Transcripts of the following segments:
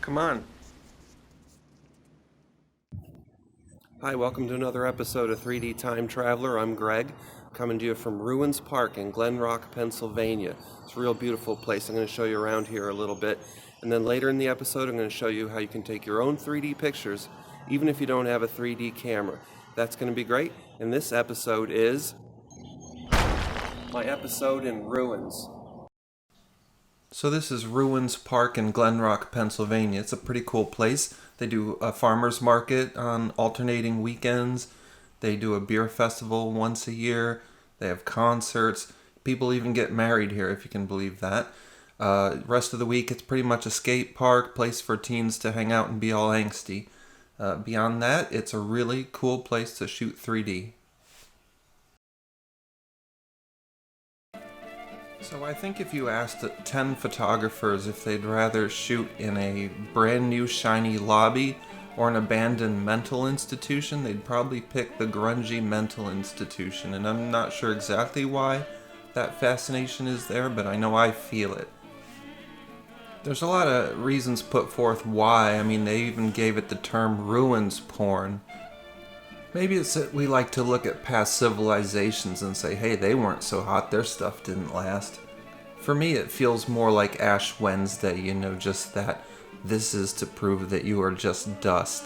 Come on. Hi, welcome to another episode of 3D Time Traveler. I'm Greg, coming to you from Ruins Park in Glen Rock, Pennsylvania. It's a real beautiful place. I'm going to show you around here a little bit. And then later in the episode, I'm going to show you how you can take your own 3D pictures, even if you don't have a 3D camera. That's going to be great. And this episode is my episode in Ruins. So this is Ruins Park in Glen Rock, Pennsylvania. It's a pretty cool place. They do a farmer's market on alternating weekends. They do a beer festival once a year. They have concerts. People even get married here, if you can believe that. Rest of the week, it's pretty much a skate park, place for teens to hang out and be all angsty. Beyond that, it's a really cool place to shoot 3D. So I think if you asked 10 photographers if they'd rather shoot in a brand new shiny lobby or an abandoned mental institution, they'd probably pick the grungy mental institution. And I'm not sure exactly why that fascination is there, but I know I feel it. There's a lot of reasons put forth why. I mean, they even gave it the term ruins porn. Maybe it's that we like to look at past civilizations and say, hey, they weren't so hot, their stuff didn't last. For me, it feels more like Ash Wednesday, just that this is to prove that you are just dust.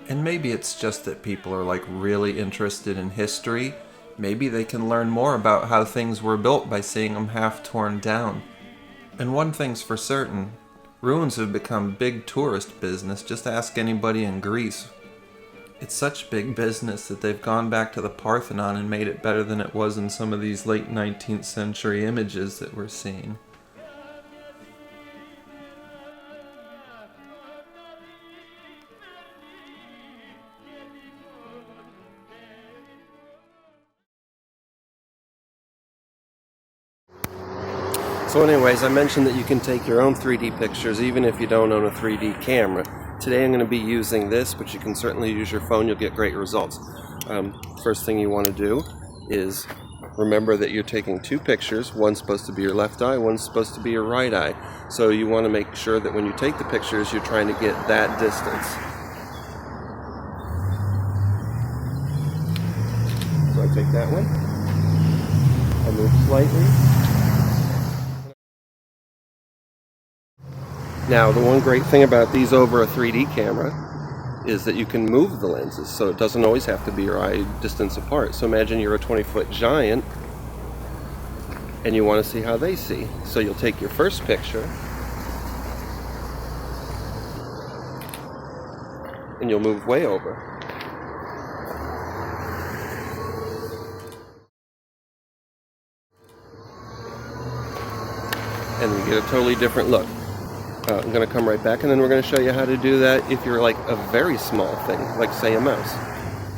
And maybe it's just that people are really interested in history. Maybe they can learn more about how things were built by seeing them half torn down. And one thing's for certain, ruins have become big tourist business. Just ask anybody in Greece. It's such big business that they've gone back to the Parthenon and made it better than it was in some of these late 19th century images that we're seeing. So anyways, I mentioned that you can take your own 3D pictures even if you don't own a 3D camera. Today I'm going to be using this, but you can certainly use your phone. You'll get great results. First thing you want to do is remember that you're taking two pictures. One's supposed to be your left eye, one's supposed to be your right eye. So you want to make sure that when you take the pictures, you're trying to get that distance. So I take that one. I move slightly. Now, the one great thing about these over a 3D camera is that you can move the lenses, so it doesn't always have to be your eye distance apart. So imagine you're a 20-foot giant and you want to see how they see. So you'll take your first picture and you'll move way over. And you get a totally different look. I'm going to come right back and then we're going to show you how to do that if you're like a very small thing, like say a mouse.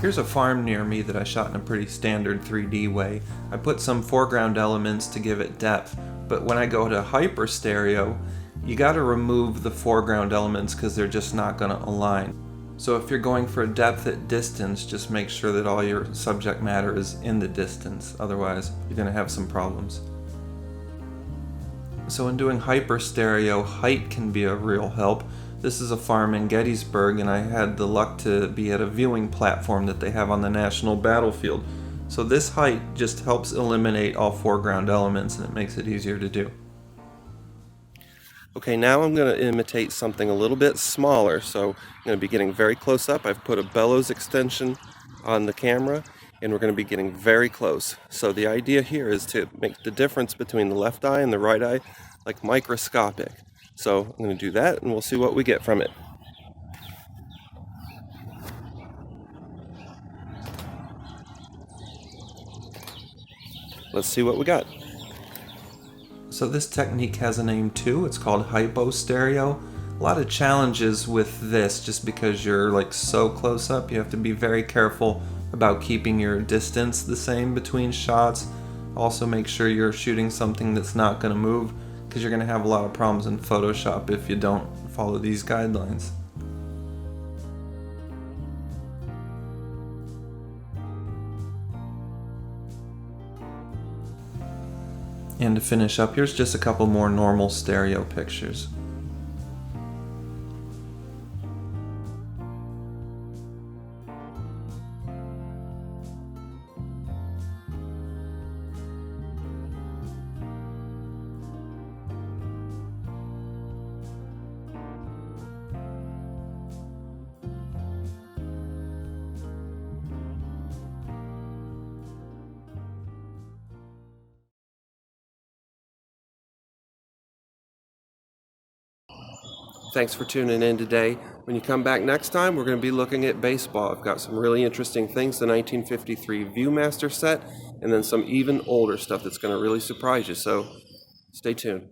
Here's a farm near me that I shot in a pretty standard 3D way. I put some foreground elements to give it depth, but when I go to hyper stereo, you got to remove the foreground elements because they're just not going to align. So if you're going for a depth at distance, just make sure that all your subject matter is in the distance, otherwise you're going to have some problems. So in doing hyper stereo, height can be a real help. This is a farm in Gettysburg and I had the luck to be at a viewing platform that they have on the national battlefield. So this height just helps eliminate all foreground elements and it makes it easier to do. Okay, now I'm going to imitate something a little bit smaller. So I'm going to be getting very close up. I've put a bellows extension on the camera and we're going to be getting very close. So the idea here is to make the difference between the left eye and the right eye like microscopic. So I'm going to do that and we'll see what we get from it. Let's see what we got. So this technique has a name too. It's called hypostereo. A lot of challenges with this just because you're so close up. You have to be very careful about keeping your distance the same between shots. Also make sure you're shooting something that's not going to move because you're going to have a lot of problems in Photoshop if you don't follow these guidelines. And to finish up, here's just a couple more normal stereo pictures. Thanks for tuning in today. When you come back next time, we're going to be looking at baseball. I've got some really interesting things, the 1953 Viewmaster set, and then some even older stuff that's going to really surprise you. So stay tuned.